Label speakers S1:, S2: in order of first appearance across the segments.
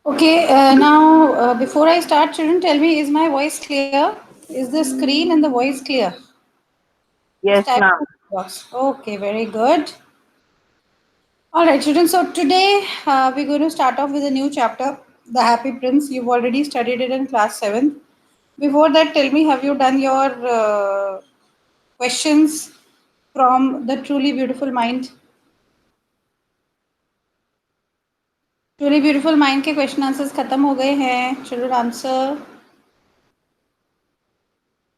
S1: Okay, now before I start, children, tell me, is my voice clear? Is the screen and the voice clear? Just
S2: Yes,
S1: type
S2: ma'am.
S1: in the box. Okay, very good. All right, children. So today we're going to start off with a new chapter, The Happy Prince. You've already studied it in class 7. Before that, tell me, have you done your questions from the Truly Beautiful Mind? Truly Beautiful Mind के question answers खत्म हो गए हैं. Children answer.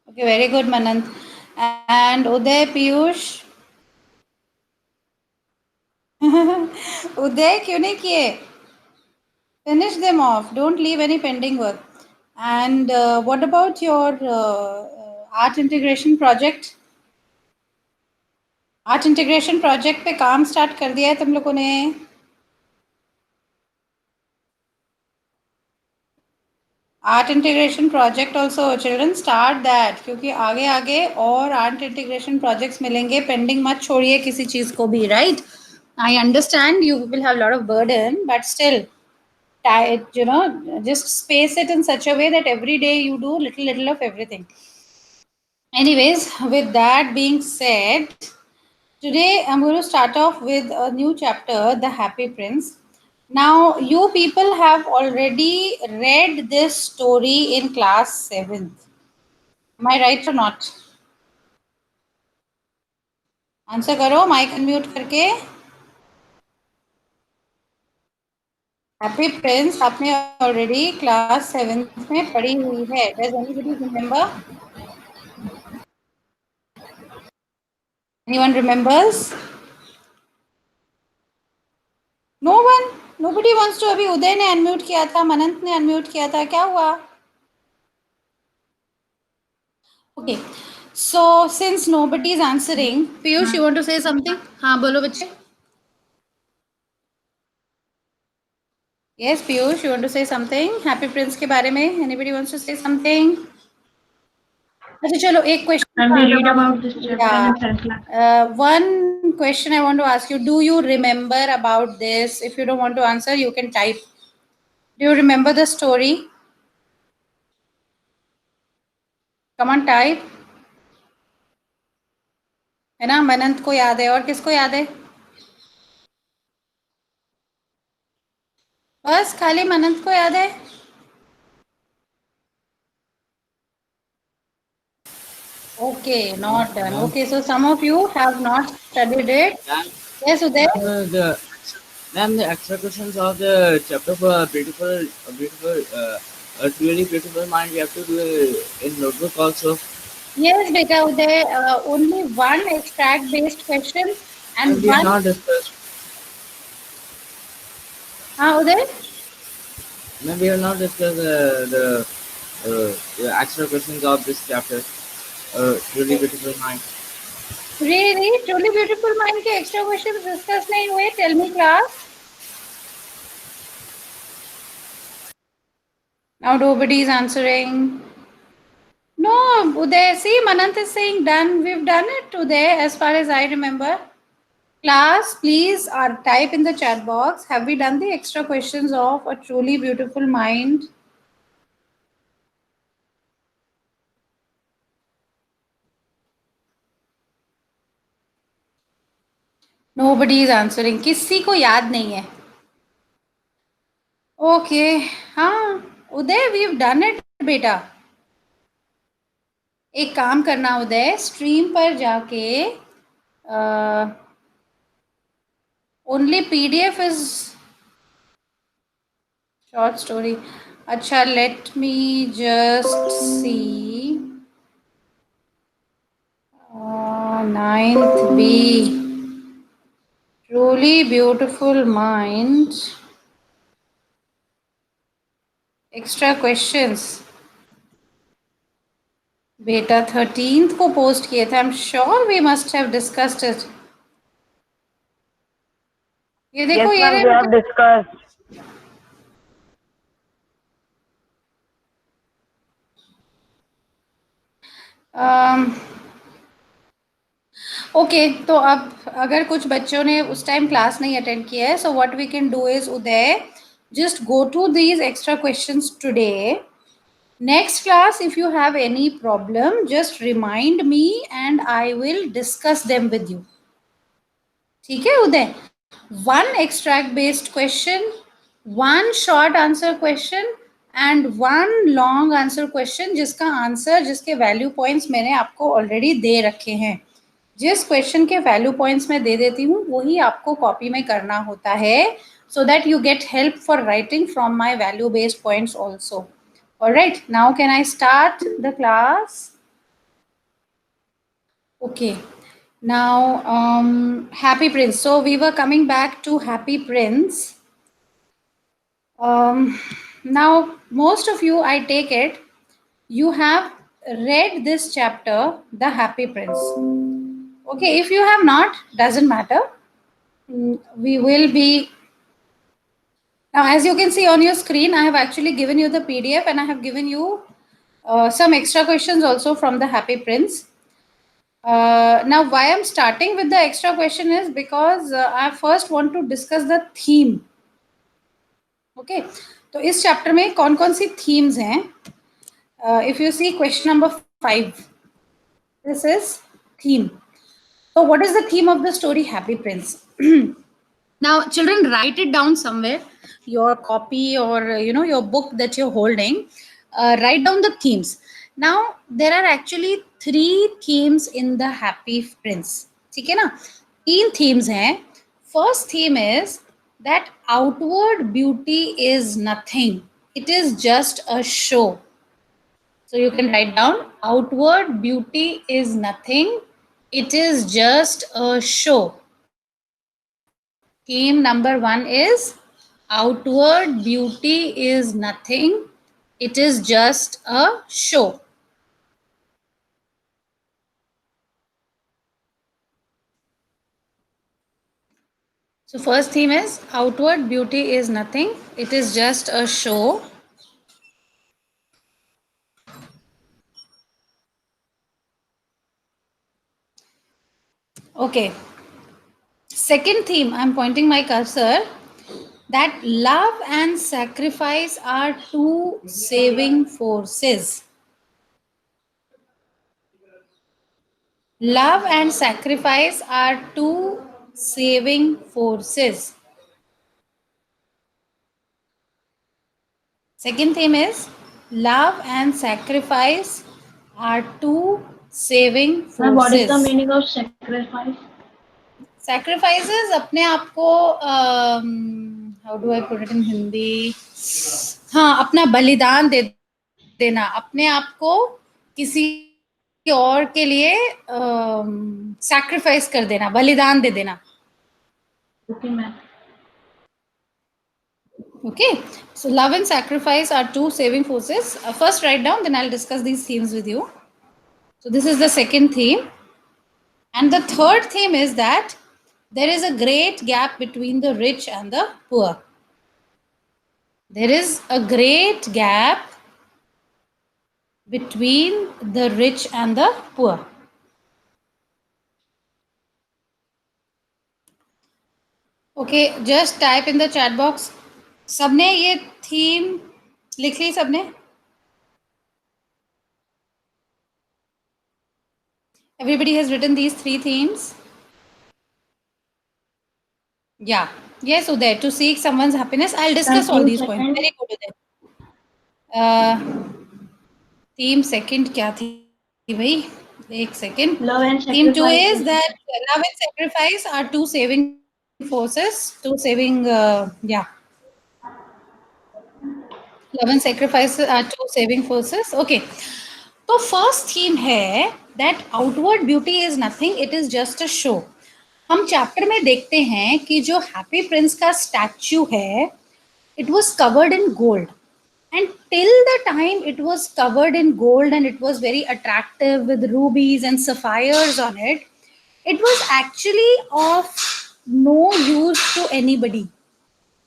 S1: Okay, very good, Manant. And Uday, Piyush. उदय क्यों नहीं किए? Finish them off. Don't leave any pending work. And what about your art integration project? Art integration project पे काम स्टार्ट कर दिया है तुम लोगों ने? Art integration project also children start that, क्योंकि आगे आगे और आर्ट इंटीग्रेशन प्रोजेक्ट्स मिलेंगे. पेंडिंग मत छोड़िए किसी चीज को भी, right? I understand you will have lot of burden, but still just space it in such a way that every day you do little of everything. Anyways, with that being said, today I'm going to start off with a new chapter, The Happy Prince. Now, you people have already read this story in class 7th. Am I right or not? Answer करो mic unmute करके. Happy Prince आपने already class 7th में पढ़ी हुई है. Does anybody remember? Anyone remembers? No one. Nobody wants to. अभी उदय ने unmute किया था, मनंत ने अनम्यूट किया था, क्या हुआ? Okay, so since nobody is answering, Piyush you want to say something? हाँ बोलो बच्चे. Yes Piyush, you want to say something Happy Prince के बारे में? Anybody wants to say something? अच्छा चलो एक question.
S3: And we read about this chapter
S1: या
S3: in 10th class.
S1: one question I want to ask you, do you remember about this? If you don't want to answer, you can type. Do you remember the story? Come on, type. है ना? मनंत को याद है, और किसको याद है? बस खाली मनंत को याद है. Okay, not done. Okay, so some of you have not studied it. Yes, Uday.
S4: The extra questions of the chapter for really beautiful mind. We have to do in notebook also.
S1: Yes, beta Uday. Only one extract-based question and
S4: We have
S1: one.
S4: not discussed.
S1: Uday.
S4: No, we have not discussed the extra questions of this chapter. Really beautiful mind.
S1: Really, truly beautiful mind के extra questions discuss नहीं हुए? Tell me, class. Now nobody is answering. No, Uday. See, Manant is saying done. We've done it today, as far as I remember. Class, please type in the chat box. Have we done the extra questions of A Truly Beautiful Mind? Nobody is answering. किसी को याद नहीं है. Okay, हाँ उदय, we've done it बेटा. एक काम करना उदय, स्ट्रीम पर जाके only PDF is short story. अच्छा, let me just see. 9th B, Truly Beautiful Mind, extra questions. बेटा 13th को पोस्ट किए थे. I am sure we must have discussed it. ये देखो,
S2: Yes,
S1: ये
S2: ma'am. We have discussed.
S1: Okay, तो अब अगर कुछ बच्चों ने उस टाइम क्लास नहीं अटेंड किया है, so what we can do is Uday, Just go to these extra questions today. Next class, if you have any problem, just remind me and I will discuss them with you. ठीक है उदय? One extract based question, one short answer question and one long answer question जिसका answer, जिसके value points मैंने आपको already दे रखे हैं. जिस question के वैल्यू पॉइंट्स मैं दे देती हूँ वही आपको कॉपी में करना होता है, so that you get help for writing from my value based points also. All right, now can I start the class? Okay. Now, Happy Prince. So we were coming back to Happy Prince. Now, most of you, I take it, you have read this chapter, The Happy Prince. Okay, if you have not, doesn't matter. We will be... Now, as you can see on your screen, I have actually given you the PDF and I have given you some extra questions also from The Happy Prince. Now, why I'm starting with the extra question is because I first want to discuss the theme. Okay, तो इस chapter में कौन कौन सी themes हैं? If you see question number 5, this is theme. So, what is the theme of the story Happy Prince? Now, children, write it down somewhere, your copy or your book that you're holding. Write down the themes. Now, there are actually 3 themes in the Happy Prince. ठीक है ना? 3 themes हैं. First theme is that outward beauty is nothing. It is just a show. So you can write down outward beauty is nothing. It is just a show. Theme number 1 is outward beauty is nothing. It is just a show. So first theme is outward beauty is nothing. It is just a show. Okay. Second theme, I'm pointing my cursor, that love and sacrifice are 2 saving forces. Love and sacrifice are 2 saving forces. Second theme is love and sacrifice are 2 saving forces.
S3: What is the meaning of sacrifice?
S1: Sacrifices अपने आप को how do I put it in Hindi? हाँ, अपना बलिदान दे देना, अपने आप को किसी और के लिए sacrifice कर देना, बलिदान दे देना.
S3: Okay, ma'am.
S1: Okay, so love and sacrifice are 2 saving forces. First write down, then I'll discuss these themes with you. So this is the second theme. And the third theme is that there is a great gap between the rich and the poor. There is a great gap between the rich and the poor. Okay, just type in the chat box. सबने ये theme लिख ली सबने? Everybody has written these 3 themes? Yeah. Yes, Uday, to seek someone's happiness. I'll discuss all these points. Very good, Uday. Theme second क्या थी भाई? एक second.
S3: Love and sacrifice.
S1: Theme 2 is that love and sacrifice are 2 saving forces. 2 saving, yeah. Love and sacrifice are 2 saving forces. Okay. तो first theme है that outward beauty is nothing. It is just a show. हम chapter में देखते हैं कि जो happy Prince का statue है, it was covered in gold. And till the time it was covered in gold and it was very attractive with rubies and sapphires on it, it was actually of no use to anybody.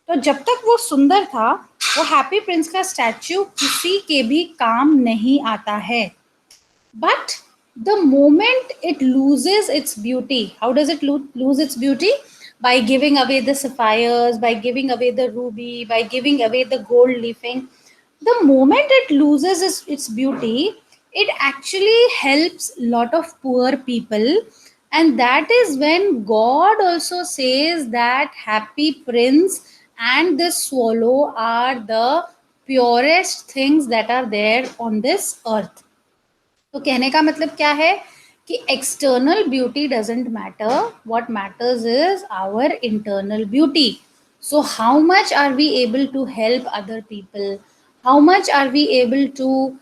S1: तो जब तक वो सुंदर था, वो happy Prince का statue किसी के भी काम नहीं आता है. But the moment it loses its beauty, how does it lose its beauty? by giving away the sapphires, by giving away the ruby, by giving away the gold leafing. The moment it loses its beauty, it actually helps a lot of poor people. And that is when God also says that happy prince and the swallow are the purest things that are there on this earth. तो कहने का मतलब क्या है कि external beauty doesn't matter. What matters is our internal beauty. So how much are we able to help other people? How much are we able to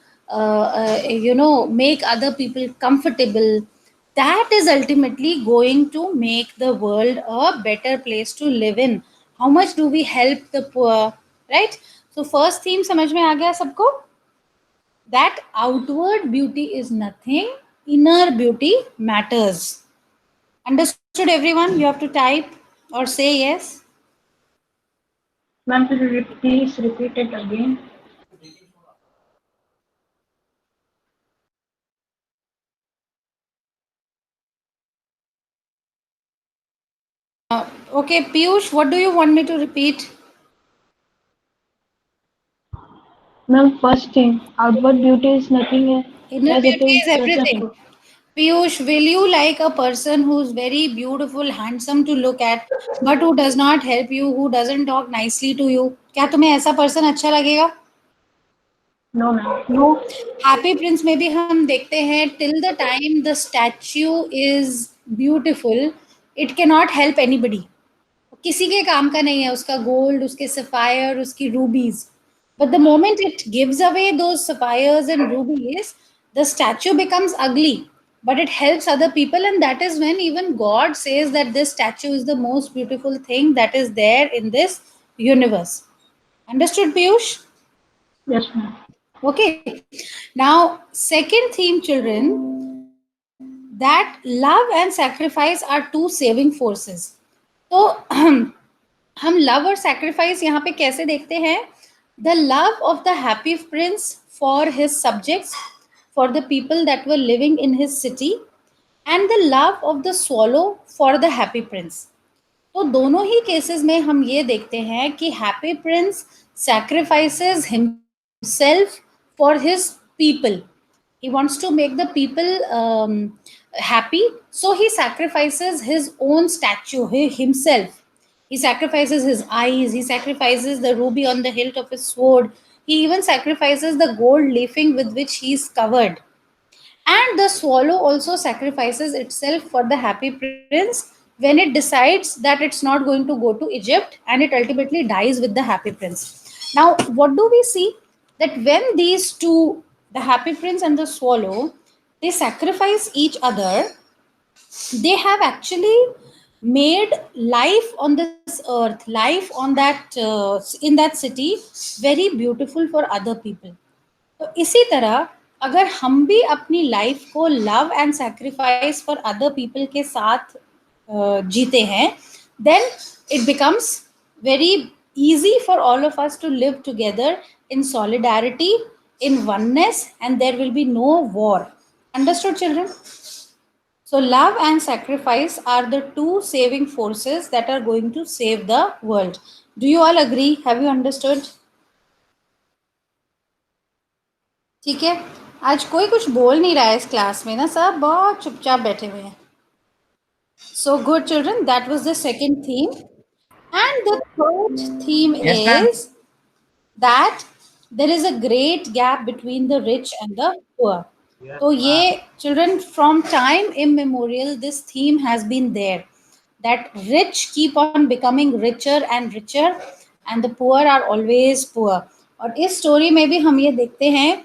S1: make other people comfortable? That is ultimately going to make the world a better place to live in. How much do we help the poor, right? So first theme समझ में आ गया सबको? That outward beauty is nothing, inner beauty matters. Understood, everyone? You have to type or say yes.
S3: Ma'am, please repeat it again.
S1: Okay, Piyush, what do you want me to repeat?
S3: Ma'am, first thing, outward beauty is nothing
S1: Inner
S3: as it
S1: beauty
S3: is
S1: is
S3: just a
S1: everything. Piyush, will you like a person who's very beautiful, handsome to look at, but who does not help you, who doesn't talk nicely to you? क्या तुम्हें ऐसा person अच्छा लगेगा?
S3: No, ma'am.
S1: No. Happy Prince में भी हम देखते हैं till the time the statue is beautiful it can not help anybody. किसी के काम का नहीं है उसका गोल्ड, उसके सफायर, उसकी रूबीज. But the moment it gives away those sapphires and रूबीज, the statue becomes अगली. But it helps other people, and that is when even God says that this statue is the most beautiful thing that is there in this universe. Understood, Piyush?
S3: Yes, ma'am.
S1: Okay. Now, second theme, children, that love and sacrifice are two saving forces. तो हम love और sacrifice यहाँ पे कैसे देखते हैं? The love of the happy Prince for his subjects, for the people that were living in his city, and the love of the swallow for the happy Prince. तो दोनों ही केसेस में हम ये देखते हैं कि happy Prince sacrifices himself for his people. He wants to make the people happy, so he sacrifices his own statue, himself. He sacrifices his eyes, he sacrifices the ruby on the hilt of his sword, he even sacrifices the gold leafing with which he is covered. And the swallow also sacrifices itself for the happy prince when it decides that it's not going to go to Egypt, and it ultimately dies with the happy prince. Now, what do we see? That when these two, the happy prince and the swallow, they sacrifice each other, they have actually made life on this earth, life on that in that city, very beautiful for other people. तो इसी तरह अगर हम भी अपनी life को love and sacrifice for other people के साथ जीते हैं, then it becomes very easy for all of us to live together in solidarity, in oneness, and there will be no war. Understood, children? So love and sacrifice are the two saving forces that are going to save the world. Do you all agree? Have you understood? ठीक है. आज कोई कुछ बोल नहीं रहा है इस क्लास में ना, सब बहुत चुपचाप बैठे हुए हैं. So good, children, that was the second theme. And the third theme is that there is a great gap between the rich and the poor. So ye children, from time immemorial this theme has been there, that rich keep on becoming richer and richer and the poor are always poor. और इस story में भी हम ये देखते हैं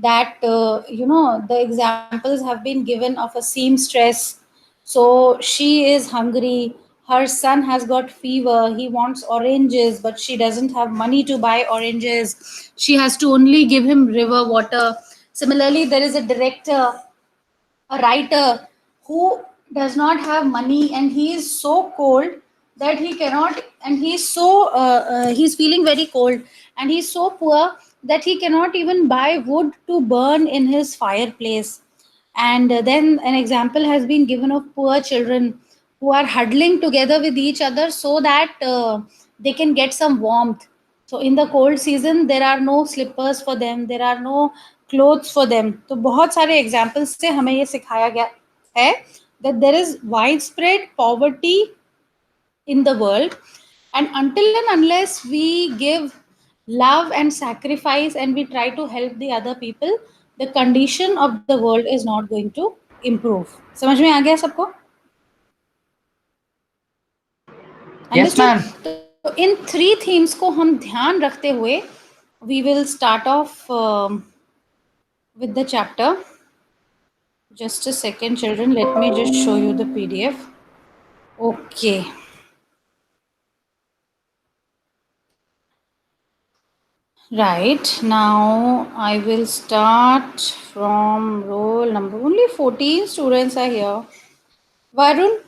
S1: that the examples have been given of a seamstress. So she is hungry, her son has got fever, he wants oranges but she doesn't have money to buy oranges, she has to only give him river water. Similarly, there is a director, a writer who does not have money and he is so cold that he cannot, and he's so he's feeling very cold and he's so poor that he cannot even buy wood to burn in his fireplace. And then an example has been given of poor children who are huddling together with each other so that they can get some warmth. So in the cold season there are no slippers for them, there are no clothes for them. तो बहुत सारे examples से हमें ये सिखाया गया है that there is widespread poverty in the world, and until and unless we give love and sacrifice and we try to help the other people, the condition of the world is not going to improve. समझ में आ गया सबको?
S2: Yes,
S1: Understood?
S2: ma'am.
S1: तो इन 3 themes को हम ध्यान रखते हुए we will start off with the chapter. Just a second, children, let me just show you the PDF. Okay. Right, now I will start from roll number. Only 14 students are here. Varun,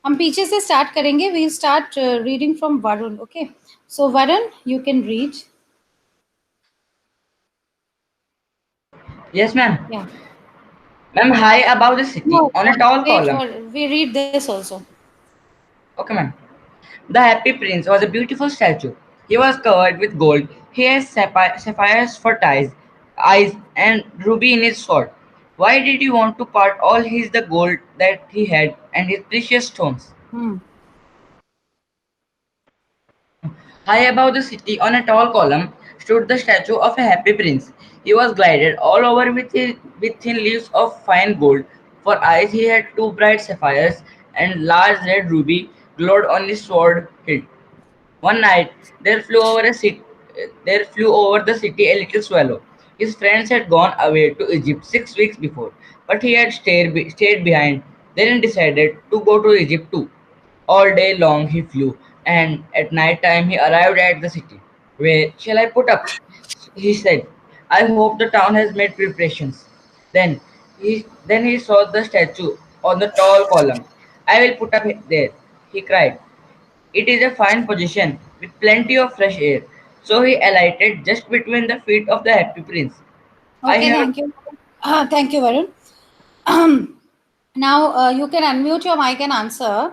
S1: हम पीछे से start करेंगे. We'll start reading from Varun. Okay. So Varun, you can read.
S2: Yes, ma'am.
S1: Yeah.
S2: Ma'am, high above the city,
S1: No,
S2: on a tall
S1: wait
S2: column.
S1: for. We read this also.
S2: Okay, ma'am. The Happy Prince was a beautiful statue. He was covered with gold. He has sapphires for eyes, and ruby in his sword. Why did he want to part all his the gold that he had and his precious stones?
S1: Hmm.
S2: High above the city, on a tall column, stood the statue of a happy prince. He was glided all over with thin leaves of fine gold. For eyes, he had two bright sapphires, and large red ruby glowed on his sword hilt. One night, there flew over the city a little swallow. His friends had gone away to Egypt 6 weeks before, but he had stayed behind. Then decided to go to Egypt too. All day long he flew, and at night time he arrived at the city. Where shall I put up? He said. I hope the town has made preparations. Then he saw the statue on the tall column. I will put up there, he cried. It is a fine position with plenty of fresh air. So he alighted just between the feet of the happy prince. I
S1: Okay,
S2: heard
S1: thank you. Thank you, Varun. Now you can unmute your mic and answer.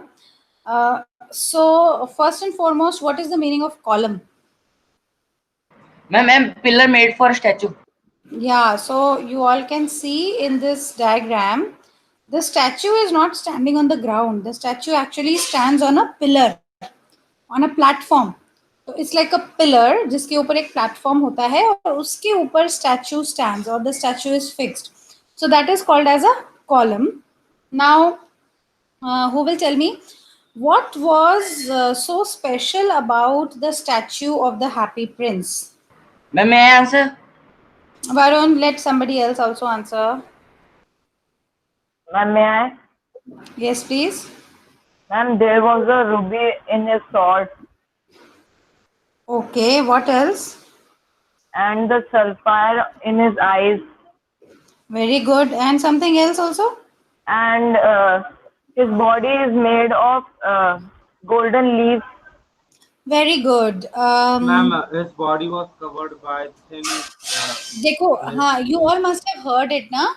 S1: So first and foremost, what is the meaning of column?
S2: ma'am, pillar made for a statue.
S1: Yeah, so you all can see in this diagram, the statue is not standing on the ground. The statue actually stands on a pillar, on a platform. तो it's like a pillar जिसके ऊपर एक platform होता है और उसके ऊपर statue stands और the statue is fixed. So that is called as a column. Now, who will tell me what was so special about the statue of the Happy Prince?
S2: Ma'am, may I answer?
S1: Varun, let somebody else also answer.
S3: Ma'am, may I?
S1: Yes, please.
S3: Ma'am, there was a ruby in his sword
S1: Okay, what else?
S3: and the sapphire in his eyes,
S1: Very good. And something else also?
S3: and his body is made of golden leaves.
S1: Very good.
S5: Ma'am, his body was covered by thin.
S1: देखो हाँ, you all must have heard it ना.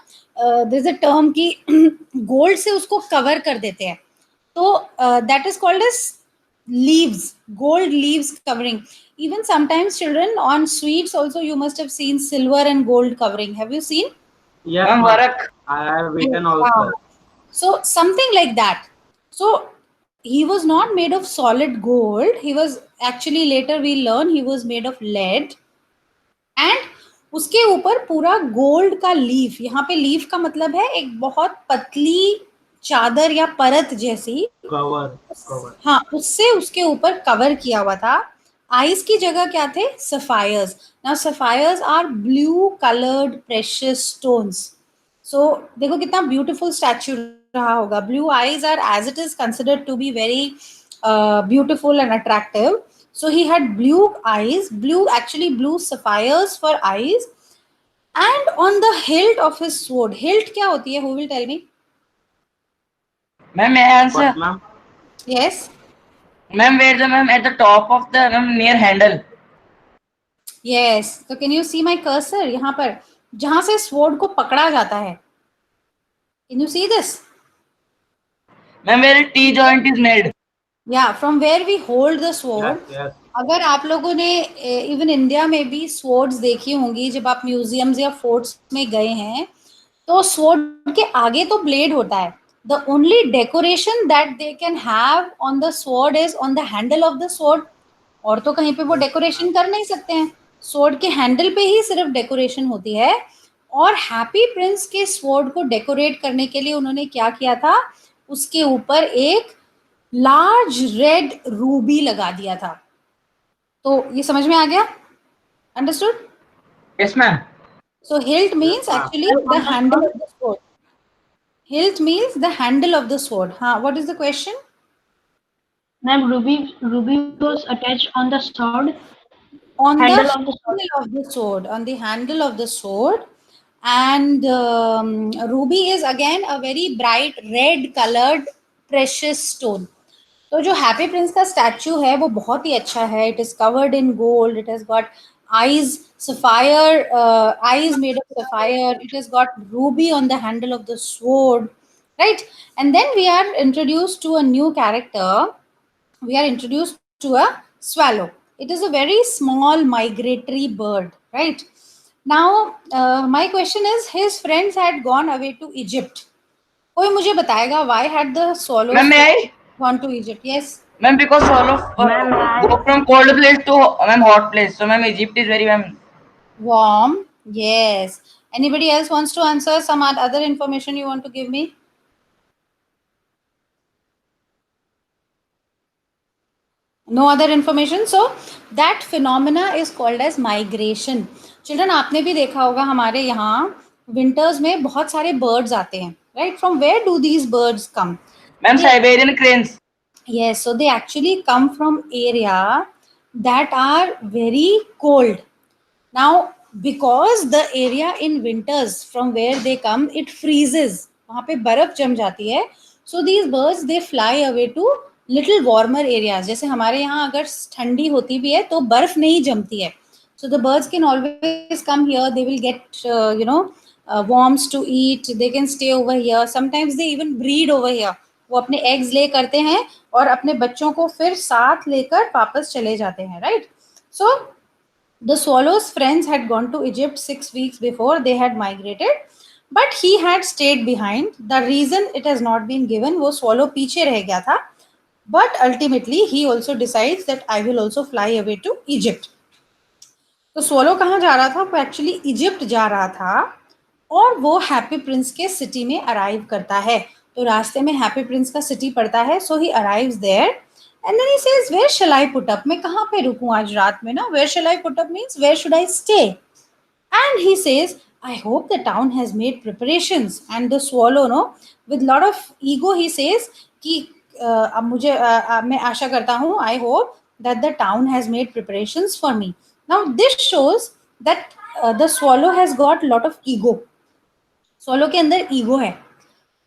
S1: There's a term कि gold से उसको cover कर देते हैं. तो that is called as leaves, gold leaves covering. Even sometimes children on sweets also you must have seen silver and gold covering. Have you seen?
S5: Yes,
S2: Ma'am,
S5: ma'am.
S2: Varak.
S5: I have eaten
S1: Yeah.
S5: also.
S1: So something like that. So he was not made of solid gold. He was actually, later we learn, he was made of lead. And उसके ऊपर पूरा gold का leaf, यहाँ पे leaf का मतलब है एक बहुत पतली चादर या परत जैसी,
S5: Cover.
S1: हाँ, उससे उसके ऊपर कवर किया हुआ था. आइस की जगह क्या थे? Sapphires. Now sapphires are blue coloured precious stones. So देखो कितना ब्यूटीफुल स्टैच्यू रहा होगा. Blue eyes are as it is considered to be very beautiful and attractive. So he had blue eyes, blue sapphires for eyes, and on the hilt of his sword. Hilt क्या होती है? Who will tell me?
S2: Ma'am, may I answer?
S5: What, ma'am?
S1: Yes.
S2: Ma'am, where's the ma'am at the top of the ma'am near handle?
S1: Yes. So can you see my cursor? यहाँ पर जहाँ से sword को पकड़ा जाता है. Can you see this?
S2: Ma'am, where a T joint is made.
S1: Yeah, from where we hold the sword.
S5: Yes, yes.
S1: अगर आप लोगों ने इवन इंडिया में भी swords देखी होंगी, जब आप म्यूजियम्स या फोर्ट्स में गए हैं, तो sword के आगे तो blade होता है. The only decoration that they can have on the sword is on the handle of the sword. और तो कहीं पे वो डेकोरेशन कर नहीं सकते हैं. स्वॉर्ड के हैंडल पे ही सिर्फ डेकोरेशन होती है. और हैप्पी प्रिंस के स्वॉर्ड को डेकोरेट करने के लिए उन्होंने क्या किया था, उसके ऊपर एक लार्ज रेड रूबी लगा दिया था. तो ये समझ में आ गया? Understood?
S2: Yes, ma'am.
S1: So hilt means
S5: ma'am.
S1: actually the handle of the sword. Hilt means the handle of the sword. हाँ, what is the question?
S6: Ma'am, ruby was attached on the sword.
S1: On the
S6: Handle of the sword.
S1: handle of the sword, on the handle of the sword. And ruby is again a very bright red colored precious stone. तो जो happy Prince का statue है वो बहुत ही अच्छा है. It is covered in gold, it has got eyes sapphire, eyes made of sapphire, it has got ruby on the handle of the sword, right? And then we are introduced to a new character. We are introduced to a swallow. It is a very small migratory bird, right? Now my question is, his friends had gone away to Egypt. कोई मुझे बताएगा why had the swallows
S2: Ma'am, may I?
S1: gone to Egypt? Yes.
S2: Ma'am, because swallow
S3: Ma'am,
S2: go from cold place to ma'am hot place. So ma'am, Egypt is very ma'am.
S1: Warm. Yes. Anybody else wants to answer some other information you want to give me? No other information. So that phenomena is called as migration. Children, आपने भी देखा होगा हमारे यहाँ winters में बहुत सारे birds आते हैं, right? From where do these birds come?
S2: Ma'am, Siberian cranes.
S1: Yes, so they actually come from area that are very cold. Now, because the area in winters from where they come, it freezes. वहाँ पे बर्फ जम जाती है. So these birds they fly away to little warmer areas. जैसे हमारे यहाँ अगर ठंडी होती भी है तो बर्फ नहीं जमती है. So the birds can always come here. They will get worms to eat. They can stay over here. Sometimes they even breed over here. वो अपने eggs lay करते हैं और अपने बच्चों को फिर साथ लेकर वापस चले जाते हैं, right? So the swallow's friends had gone to Egypt 6 weeks before they had migrated, but he had stayed behind. The reason it has not been given, वो swallow पीछे रह गया था, but ultimately he also decides that I will also fly away to Egypt. तो swallow कहाँ जा रहा था? वो actually Egypt जा रहा था और वो हैप्पी प्रिंस के सिटी में अराइव करता है. तो रास्ते में हैप्पी प्रिंस का सिटी पड़ता है. So he arrives there and then he says, where shall I put up? मैं कहाँ पे रुकूं आज रात में ना? Where shall I put up means where should I stay? And he says, I hope the town has made preparations. And the swallow, no, with lot of ego, he says कि अब मुझे मैं आशा करता हूँ, I hope that the town has made preparations for me. Now this shows that the swallow has got lot of ego. swallow के अंदर ego है.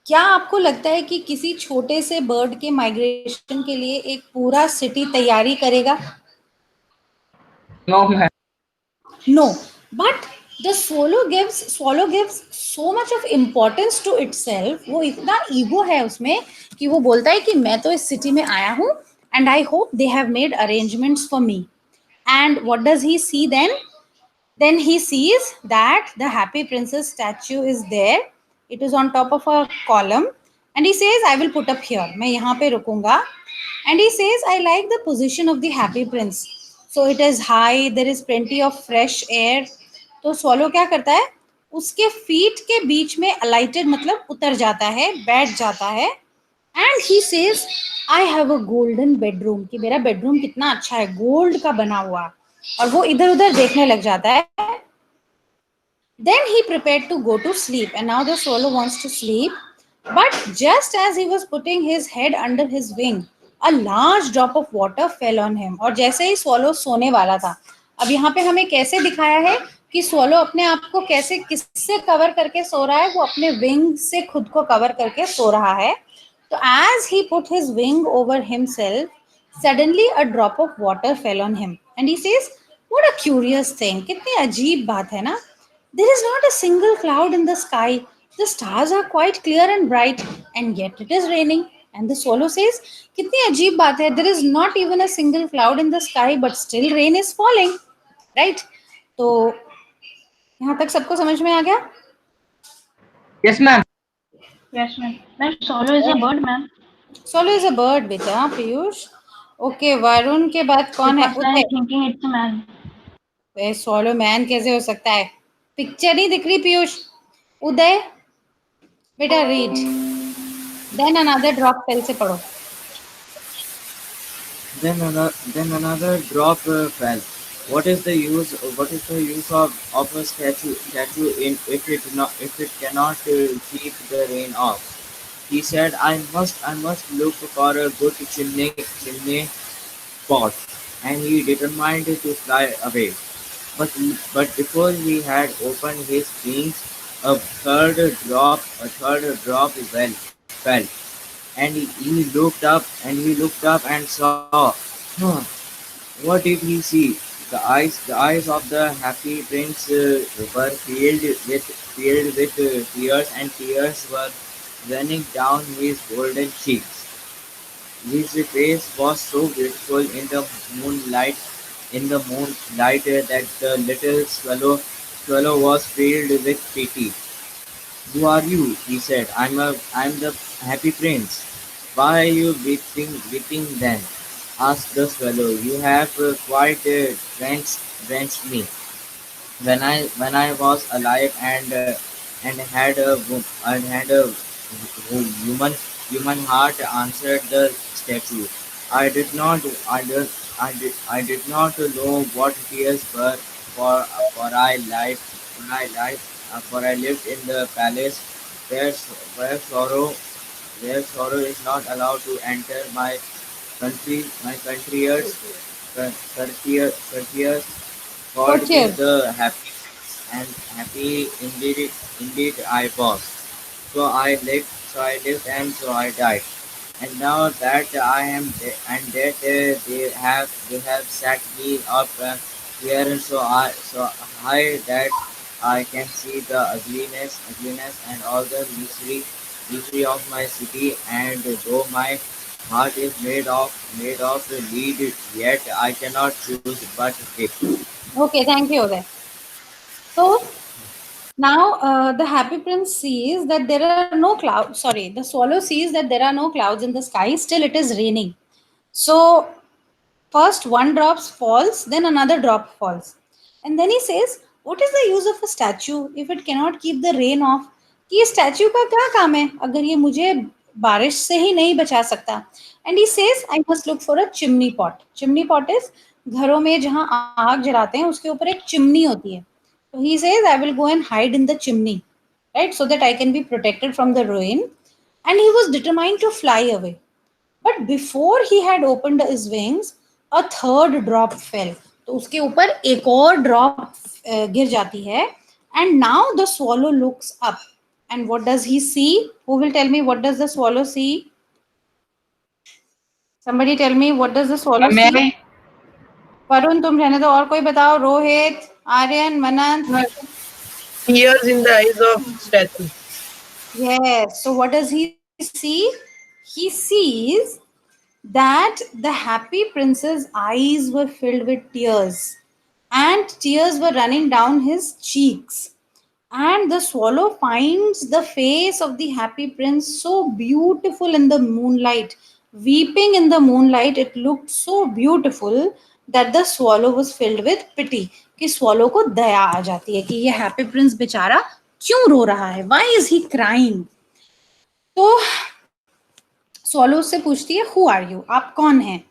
S1: क्या आपको लगता है कि किसी छोटे से बर्ड के माइग्रेशन के लिए एक पूरा सिटी तैयारी करेगा?
S2: No ma'am.
S1: No, but the swallow gives so much of importance to itself. वो इतना ईगो है उसमें कि वो बोलता है कि मैं तो इस सिटी में आया हूँ and I hope they have made arrangements for me. And what does he see then? Then he sees that the happy princess statue is there. It is on top of a column and he says, I will put up here. मैं यहाँ पे रुकूंगा. And he says, I like the position of the happy prince. So it is high, there is plenty of fresh air. तो swallow क्या करता है? उसके feet के बीच में alighted मतलब उतर जाता है, बैठ जाता है. And he says, I have a golden bedroom. कि मेरा bedroom कितना अच्छा है, gold का बना हुआ. और वो इधर उधर देखने लग जाता है. Then he prepared to go to sleep and now the swallow wants to sleep. But just as he was putting his head under his wing, a large drop of water fell on him. और जैसे ही swallow सोने वाला था. अब यहाँ पे हमें कैसे दिखाया है कि swallow अपने आप को कैसे किससे कवर करके सो रहा है? वो अपने wing से खुद को कवर करके सो रहा है. तो as he put his wing over himself, suddenly a drop of water fell on him. And he says, what a curious thing. कितनी अजीब बात है ना? There is not a single cloud in the sky. The stars are quite clear and bright, and yet it is raining. And the swallow says, कितनी अजीब बात है, there is not even a single cloud in the sky but still rain is falling, right? तो यहाँ तक सबको समझ में आ गया?
S2: Yes, ma'am.
S6: Yes, ma'am. Ma'am, swallow is a bird, ma'am.
S1: Swallow is a bird, बेटा पीयूष. ओके, वरुण के बाद कौन है?
S6: Because
S1: Uday.
S6: I'm thinking it's a man.
S1: Swallow man कैसे हो सकता है? पिक्चर नहीं दिख रही पीयूष. उदय बेटा read. Then another drop fell से पढ़ो.
S4: Then another drop fell. What is the use? What is the use of a statue in if it cannot keep the rain off? He said, I must look for a good chimney pot, and he determined to fly away. But before he had opened his wings, a third drop fell, and he looked up and saw. Huh, what did he see? The eyes of the happy prince were filled with tears, and tears were running down his golden cheeks. His face was so beautiful moonlight, in the moonlight that the little swallow was filled with pity. "Who are you?" he said. I'm the happy prince." "Why are you weeping then?" asked the swallow. "You have quite drenched me. When I was alive and had a human heart," answered the statue. I did not know what tears were, for I lived in the palace where where sorrow where sorrow is not allowed to enter my courtiers. God
S1: Courtier.
S4: is the happy, and happy indeed I was. So I lived and so I died. And now that I am dead, they have set me up here, and so high that I can see the ugliness and all the misery of my city. And though my heart is made of lead, yet I cannot choose but it.
S1: Okay, thank you, Uday. So now the happy prince sees that there are no clouds. Sorry, the swallow sees that there are no clouds in the sky. Still, it is raining. So first one drop falls, then another drop falls. And then he says, what is the use of a statue if it cannot keep the rain off? कि ये statue का क्या काम है अगर ये मुझे बारिश से ही नहीं बचा सकता? And he says I must look for a chimney pot. Chimney pot is घरों में जहां आग जलाते हैं उसके ऊपर एक चिमनी होती है. So he says, I will go and hide in the chimney, right, so that I can be protected from the rain. And he was determined to fly away. But before he had opened his wings, a third drop fell. तो उसके ऊपर एक और drop गिर जाती है. And now the swallow looks up. And what does he see? Who will tell me what does the swallow see? Somebody tell me what does the swallow
S2: May
S1: see?
S2: I?
S1: Varun तुम रहने दो. और कोई बताओ. Rohit, Aryan, मनंत.
S7: Tears in the eyes of statue.
S1: Yes. So what does he see? He sees that the happy prince's eyes were filled with tears, and tears were running down his cheeks. And the swallow finds the face of the happy prince so beautiful in the moonlight. Weeping in the moonlight, it looked so beautiful that the swallow was filled with pity. कि swallow को दया आ जाती है कि ये happy prince बेचारा क्यों रो रहा है? Why is he crying? तो swallow से पूछती है, who are you? आप कौन हैं?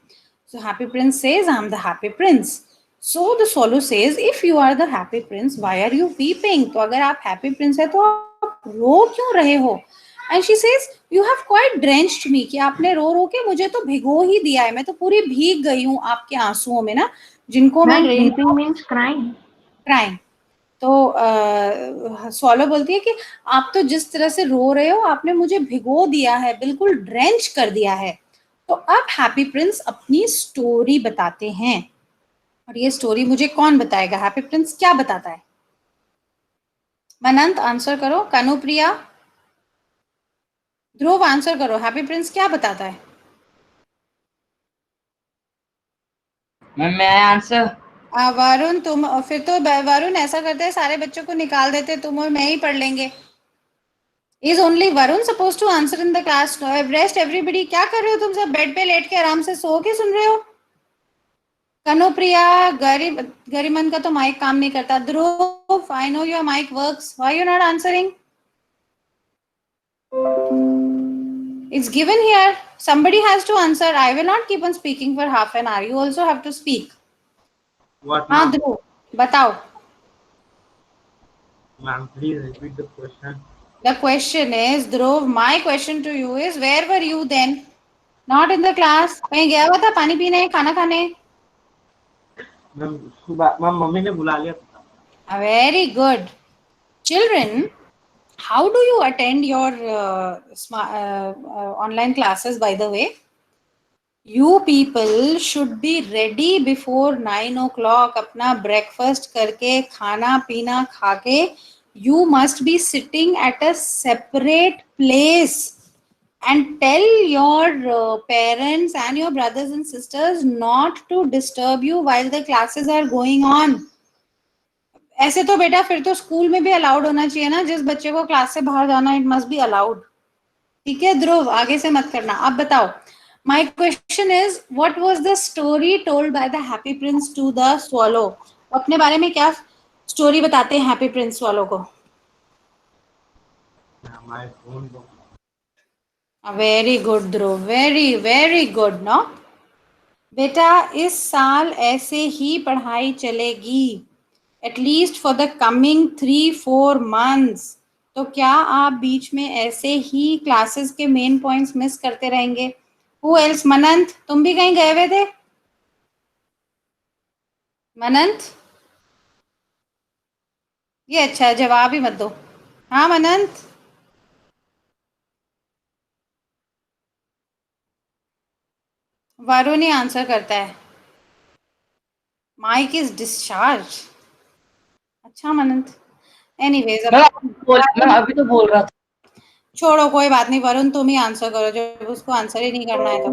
S1: So happy prince says, I am the happy prince. So the swallow says, if you are the happy prince, why are you weeping? तो अगर आप happy prince है तो आप रो क्यों रहे हो? And she says, you have quite drenched me. कि आपने रो रो के मुझे तो भिगो ही दिया है. मैं तो पूरी भीग गई हूँ आपके आंसुओं में ना, जिनको मैं
S6: Weeping means crying.
S1: crying. तो स्वॉलो बोलती है कि आप तो जिस तरह से रो रहे हो आपने मुझे भिगो दिया है, बिल्कुल ड्रेंच कर दिया है. तो अब हैप्पी प्रिंस अपनी स्टोरी बताते हैं. और ये स्टोरी मुझे कौन बताएगा? हैप्पी प्रिंस क्या बताता है? मनंत आंसर करो. कानुप्रिया, ध्रुव आंसर करो, हैप्पी प्रिंस क्या बताता है?
S2: मैम मैं आंसर।
S1: वरुण तुम, फिर तो वरुण ऐसा करते हैं सारे बच्चों को निकाल देते, तुम और मैं ही पढ़ लेंगे। Is only Varun suppose to answer in the class? Rest everybody. क्या कर रहे हो तुम सब? बेड पे लेट के आराम से सो के सुन रहे हो? कनुप्रिया, गरिमन का तो माइक काम नहीं करता। Dhruv, I know your mic works, why you not answering? It's given here. Somebody has to answer. I will not keep on speaking for half an hour. You also have to speak.
S5: What
S1: हाँ
S5: ma'am?
S1: ध्रुव बताओ।
S5: Ma'am, please repeat the question.
S1: The question is, Dhruv, my question to you is, where were you then? Not in the class. कहीं गया हुआ था पानी पीने, खाना खाने?
S5: मैम मम्मी ने बुला लिया था।
S1: Very good. Children, how do you attend your online classes, by the way? You people should be ready before 9 o'clock. अपना breakfast करके, खाना पीना खा के, you must be sitting at a separate place and tell your parents and your brothers and sisters not to disturb you while the classes are going on. ऐसे तो बेटा फिर तो स्कूल में भी अलाउड होना चाहिए ना, जिस बच्चे को क्लास से बाहर जाना, इट मस्ट बी अलाउड। ठीक है ध्रुव, आगे से मत करना। अब बताओ, my question is, what was the story told by the happy prince to the swallow? अपने बारे में क्या स्टोरी बताते हैं हैप्पी प्रिंस स्वॉलो को?
S5: My phone.
S1: Very good Dhruv, very very good. No बेटा, इस साल ऐसे ही पढ़ाई चलेगी at least for the coming 3-4 months। तो क्या आप बीच में ऐसे ही क्लासेस के मेन पॉइंट्स मिस करते रहेंगे? Who else? मनंत, तुम भी कहीं गए हुए थे? मनंत, ये अच्छा है, जवाब ही मत दो। हाँ मनंत, वरुण ही आंसर करता है। Mic is discharge. अच्छा मनंत, एनीवेज
S2: मैं अभी तो बोल रहा था।
S1: छोड़ो, कोई बात नहीं। वरुण तुम ही आंसर करो, जब उसको आंसर ही नहीं करना है तो।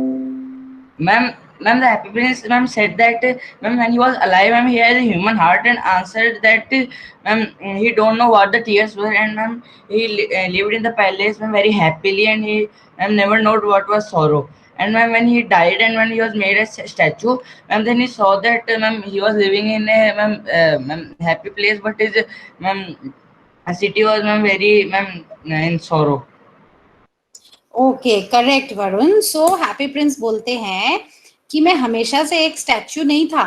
S2: Ma'am, the Happy Prince, ma'am, said that, ma'am, when he was alive, ma'am, he has a human heart, and answered that, ma'am, he don't know what the tears were, and ma'am, he lived in the palace, ma'am, very happily, and he, ma'am, never know what was sorrow. And ma'am, when he died and when he was made a statue, ma'am, then he saw that, ma'am, he was living in a, ma'am, happy place, but his, ma'am, a city was, ma'am, very, ma'am, in sorrow.
S1: Okay correct Varun. So happy Prince बोलते हैं कि मैं हमेशा से एक statue नहीं था।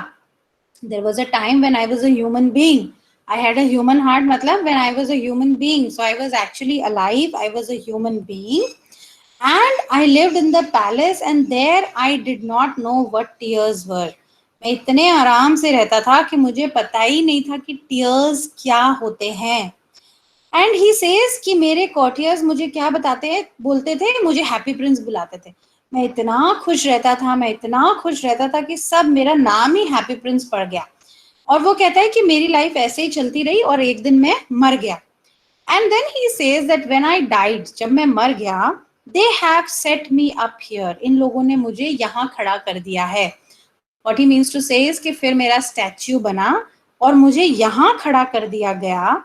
S1: There was a time when I was a human being. I had a human heart, मतलब when I was a human being, so I was actually alive, I was a human being and I lived in the palace and there I did not know what tears were. मैं इतने आराम से रहता था कि मुझे पता ही नहीं था कि टीयर्स क्या होते हैं। एंड ही सेज कि मेरे कॉटियर्स मुझे क्या बताते हैं, बोलते थे, मुझे हैप्पी प्रिंस बुलाते थे। मैं इतना खुश रहता था, मैं इतना खुश रहता था कि सब मेरा नाम ही हैप्पी प्रिंस पड़ गया। और वो कहता है कि मेरी लाइफ ऐसे ही चलती रही और एक दिन मैं मर गया। And then he says that when I died, जब मैं मर गया, they have set me up here, इन लोगों ने मुझे यहाँ खड़ा कर दिया है। What he means to say is कि फिर मेरा स्टैच्यू बना और मुझे यहाँ खड़ा कर दिया गया,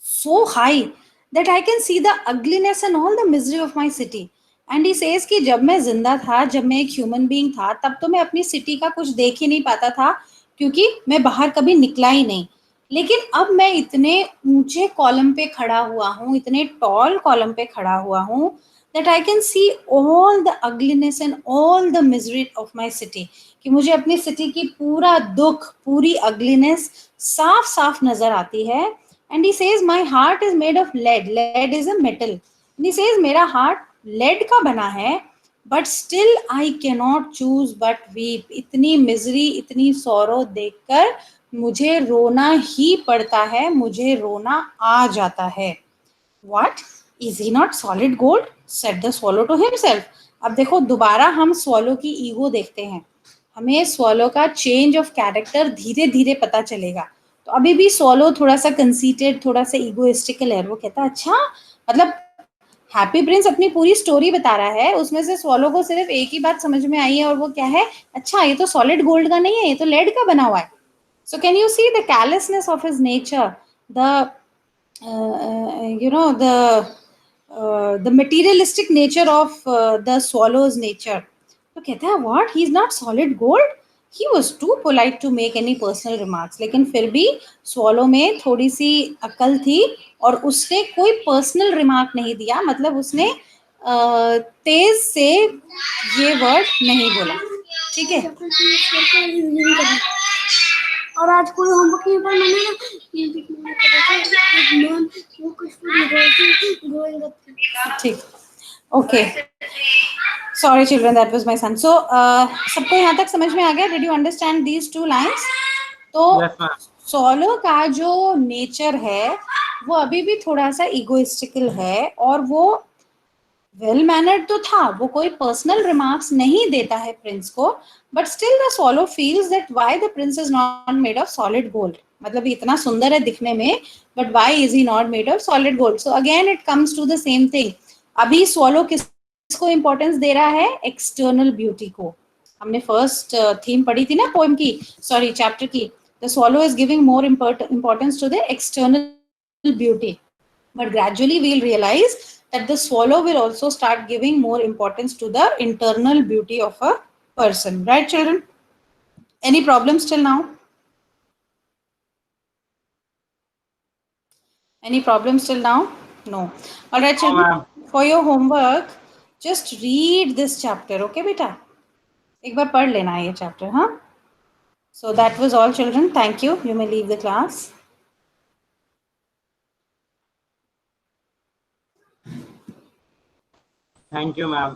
S1: so high that I can see the ugliness and all the misery of my city. And he says कि जब मैं जिंदा था, जब मैं एक ह्यूमन बीइंग था, तब तो मैं अपनी सिटी का कुछ देख ही नहीं पाता था क्योंकि मैं बाहर कभी निकला ही नहीं। लेकिन अब मैं इतने ऊंचे कॉलम पे खड़ा हुआ हूँ, इतने टॉल कॉलम पे खड़ा हुआ हूँ, that I can see all the ugliness and all the misery of my city, कि मुझे अपनी सिटी की पूरा दुख, पूरी अगलीनेस साफ साफ नजर आती है। And he says my heart is made of lead. Lead is a metal. And he says मेरा heart lead का बना है, but still I cannot choose but weep. इतनी misery, इतनी sorrow देखकर मुझे रोना ही पड़ता है, मुझे रोना आ जाता है। What? Is he not solid gold? Said the swallow to himself. अब देखो दोबारा हम swallow की ईगो देखते हैं। हमें swallow का change of character धीरे धीरे पता चलेगा। तो अभी भी swallow थोड़ा सा कंसीटेड, थोड़ा सा ईगोइस्टिकल है। वो कहता अच्छा, मतलब हैप्पी प्रिंस अपनी पूरी स्टोरी बता रहा है, उसमें से स्वॉलो को सिर्फ एक ही बात समझ में आई है, और वो क्या है, अच्छा ये तो सॉलिड गोल्ड का नहीं है, ये तो लेड का बना हुआ है. So can you see the carelessness of his nature, the the materialistic nature of the swallow's nature. तो कहता है what, he is not solid gold, he was too polite to make any personal remarks. लेकिन फिर भी swallow में थोड़ी सी अकल थी और उसने कोई पर्सनल रिमार्क नहीं दिया, मतलब उसने तेज से ये वर्ड नहीं बोला. ठीक है.
S8: और आज कोई होमवर्क नहीं पढ़ा मैंने ना, ये देखने मैम वो कुछ गोल गप्पे.
S1: ठीक. Okay, sorry children, that was my son. So सबको यहाँ तक समझ में आ गया? Did you understand these two lines? तो
S5: Yes, ma'am.
S1: सोलो का जो नेचर है वो अभी भी थोड़ा सा इगोइस्टिकल है, और वो वेल मैनर्ड तो था, वो कोई पर्सनल रिमार्क्स नहीं देता है प्रिंस को, but still the swallow feels that why the prince is not made of solid gold. मतलब इतना सुंदर है दिखने में, but why is he not made of solid gold? So again it comes to the same thing. अभी swallow किसको importance दे रहा है? एक्सटर्नल ब्यूटी को. हमने फर्स्ट थीम पढ़ी थी ना पोएम की, सॉरी चैप्टर की. The solo is giving more importance to the external beauty, but gradually we'll realize that the swallow will also start giving more importance to the internal beauty of a person. Right, children? Any problems till now? Any problems till now? No. All right, children. For your homework, just read this chapter, okay, beta? एक बार पढ़ लेना ये chapter, हाँ? So that was all, children. Thank you. You may leave the class.
S5: Thank you, ma'am.